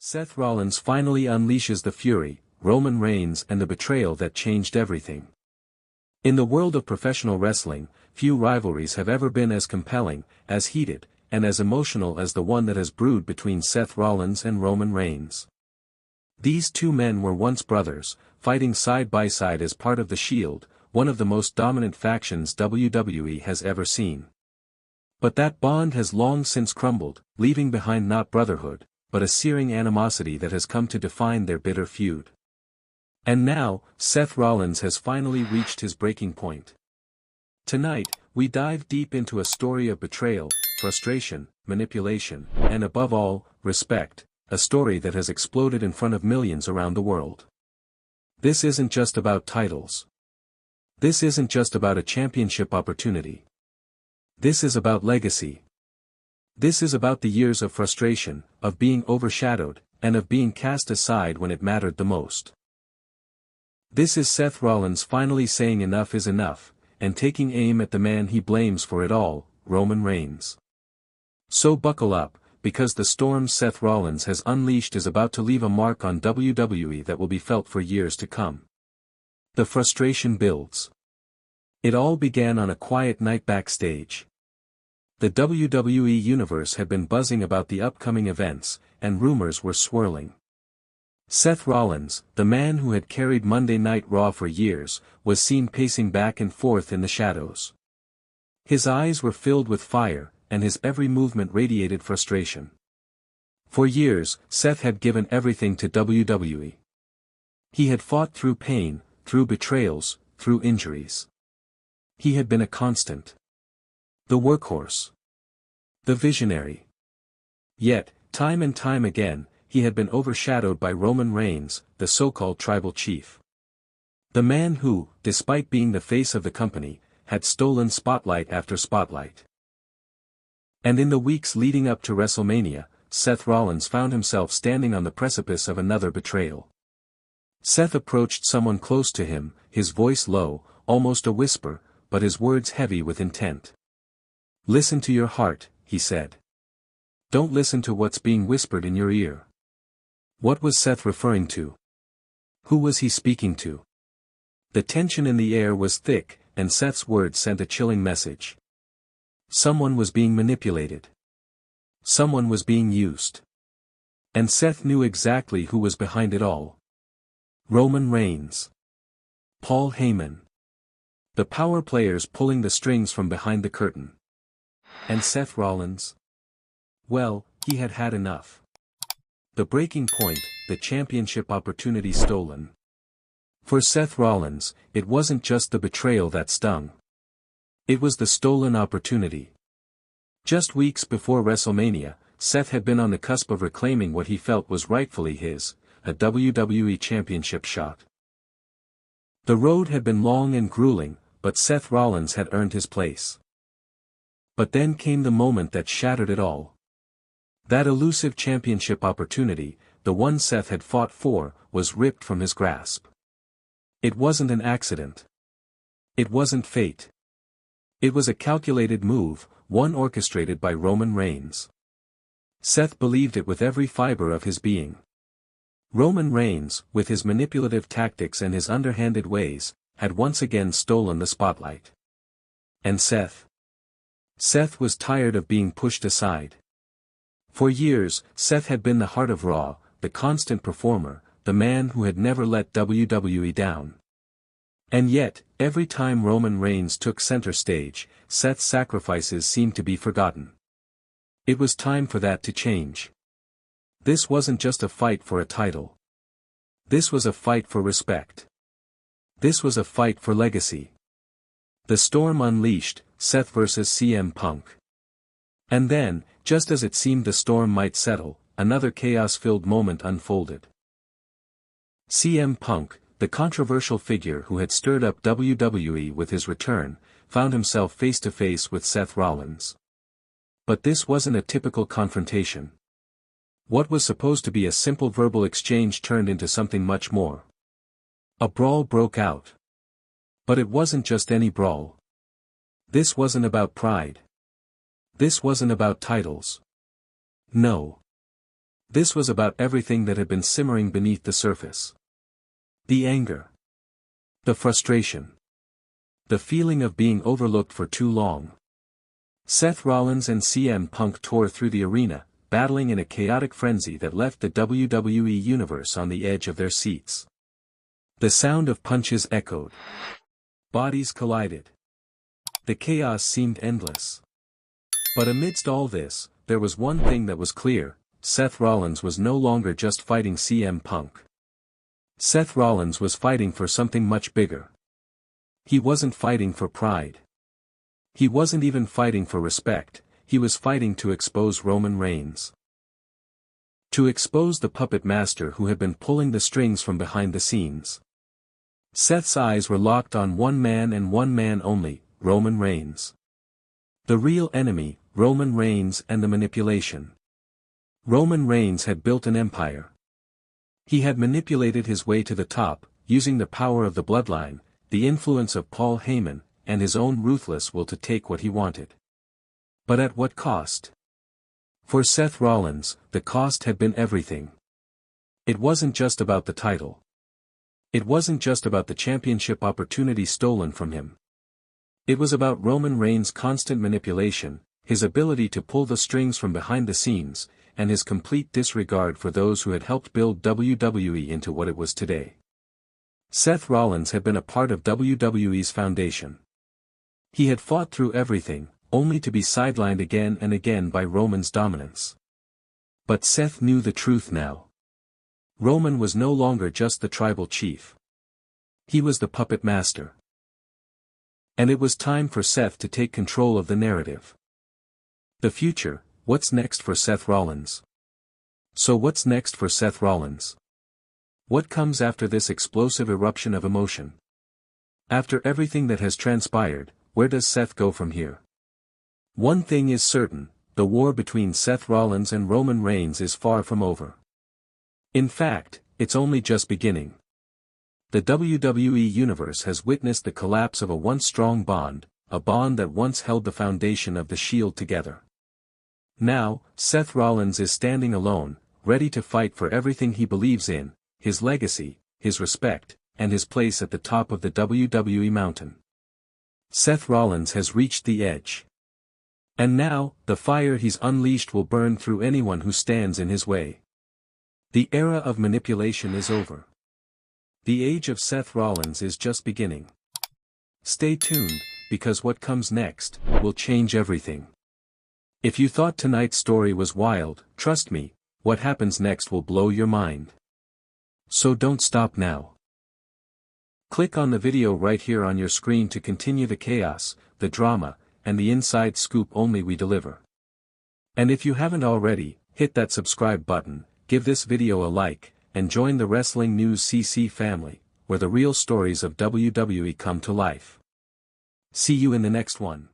Seth Rollins finally unleashes the fury, Roman Reigns and the betrayal that changed everything. In the world of professional wrestling, few rivalries have ever been as compelling, as heated, and as emotional as the one that has brewed between Seth Rollins and Roman Reigns. These two men were once brothers, fighting side by side as part of the Shield, one of the most dominant factions WWE has ever seen. But that bond has long since crumbled, leaving behind not brotherhood, but a searing animosity that has come to define their bitter feud. And now, Seth Rollins has finally reached his breaking point. Tonight, we dive deep into a story of betrayal, frustration, manipulation, and above all, respect, a story that has exploded in front of millions around the world. This isn't just about titles. This isn't just about a championship opportunity. This is about legacy. This is about the years of frustration, of being overshadowed, and of being cast aside when it mattered the most. This is Seth Rollins finally saying enough is enough, and taking aim at the man he blames for it all, Roman Reigns. So buckle up, because the storm Seth Rollins has unleashed is about to leave a mark on WWE that will be felt for years to come. The frustration builds. It all began on a quiet night backstage. The WWE universe had been buzzing about the upcoming events, and rumors were swirling. Seth Rollins, the man who had carried Monday Night Raw for years, was seen pacing back and forth in the shadows. His eyes were filled with fire, and his every movement radiated frustration. For years, Seth had given everything to WWE. He had fought through pain, through betrayals, through injuries. He had been a constant. The workhorse. The visionary. Yet, time and time again, he had been overshadowed by Roman Reigns, the so-called tribal chief. The man who, despite being the face of the company, had stolen spotlight after spotlight. And in the weeks leading up to WrestleMania, Seth Rollins found himself standing on the precipice of another betrayal. Seth approached someone close to him, his voice low, almost a whisper, but his words heavy with intent. "Listen to your heart," he said. "Don't listen to what's being whispered in your ear." What was Seth referring to? Who was he speaking to? The tension in the air was thick, and Seth's words sent a chilling message. Someone was being manipulated. Someone was being used. And Seth knew exactly who was behind it all. Roman Reigns. Paul Heyman. The power players pulling the strings from behind the curtain. And Seth Rollins? Well, he had had enough. The breaking point, the championship opportunity stolen. For Seth Rollins, it wasn't just the betrayal that stung. It was the stolen opportunity. Just weeks before WrestleMania, Seth had been on the cusp of reclaiming what he felt was rightfully his, a WWE championship shot. The road had been long and grueling, but Seth Rollins had earned his place. But then came the moment that shattered it all. That elusive championship opportunity, the one Seth had fought for, was ripped from his grasp. It wasn't an accident. It wasn't fate. It was a calculated move, one orchestrated by Roman Reigns. Seth believed it with every fiber of his being. Roman Reigns, with his manipulative tactics and his underhanded ways, had once again stolen the spotlight. And Seth? Seth was tired of being pushed aside. For years, Seth had been the heart of Raw, the constant performer, the man who had never let WWE down. And yet, every time Roman Reigns took center stage, Seth's sacrifices seemed to be forgotten. It was time for that to change. This wasn't just a fight for a title. This was a fight for respect. This was a fight for legacy. The storm unleashed, Seth versus CM Punk. And then, just as it seemed the storm might settle, another chaos-filled moment unfolded. CM Punk, the controversial figure who had stirred up WWE with his return, found himself face-to-face with Seth Rollins. But this wasn't a typical confrontation. What was supposed to be a simple verbal exchange turned into something much more. A brawl broke out. But it wasn't just any brawl. This wasn't about pride. This wasn't about titles. No. This was about everything that had been simmering beneath the surface. The anger. The frustration. The feeling of being overlooked for too long. Seth Rollins and CM Punk tore through the arena, battling in a chaotic frenzy that left the WWE Universe on the edge of their seats. The sound of punches echoed. Bodies collided. The chaos seemed endless. But amidst all this, there was one thing that was clear: Seth Rollins was no longer just fighting CM Punk. Seth Rollins was fighting for something much bigger. He wasn't fighting for pride. He wasn't even fighting for respect, he was fighting to expose Roman Reigns. To expose the puppet master who had been pulling the strings from behind the scenes. Seth's eyes were locked on one man and one man only, Roman Reigns. The real enemy, Roman Reigns, and the manipulation. Roman Reigns had built an empire. He had manipulated his way to the top, using the power of the bloodline, the influence of Paul Heyman, and his own ruthless will to take what he wanted. But at what cost? For Seth Rollins, the cost had been everything. It wasn't just about the title. It wasn't just about the championship opportunity stolen from him. It was about Roman Reigns' constant manipulation, his ability to pull the strings from behind the scenes, and his complete disregard for those who had helped build WWE into what it was today. Seth Rollins had been a part of WWE's foundation. He had fought through everything, only to be sidelined again and again by Roman's dominance. But Seth knew the truth now. Roman was no longer just the tribal chief. He was the puppet master. And it was time for Seth to take control of the narrative. The future, what's next for Seth Rollins? So what's next for Seth Rollins? What comes after this explosive eruption of emotion? After everything that has transpired, where does Seth go from here? One thing is certain, the war between Seth Rollins and Roman Reigns is far from over. In fact, it's only just beginning. The WWE Universe has witnessed the collapse of a once strong bond, a bond that once held the foundation of the Shield together. Now, Seth Rollins is standing alone, ready to fight for everything he believes in, his legacy, his respect, and his place at the top of the WWE mountain. Seth Rollins has reached the edge. And now, the fire he's unleashed will burn through anyone who stands in his way. The era of manipulation is over. The age of Seth Rollins is just beginning. Stay tuned, because what comes next will change everything. If you thought tonight's story was wild, trust me, what happens next will blow your mind. So don't stop now. Click on the video right here on your screen to continue the chaos, the drama, and the inside scoop only we deliver. And if you haven't already, hit that subscribe button, give this video a like, and join the Wrestling News CC family, where the real stories of WWE come to life. See you in the next one.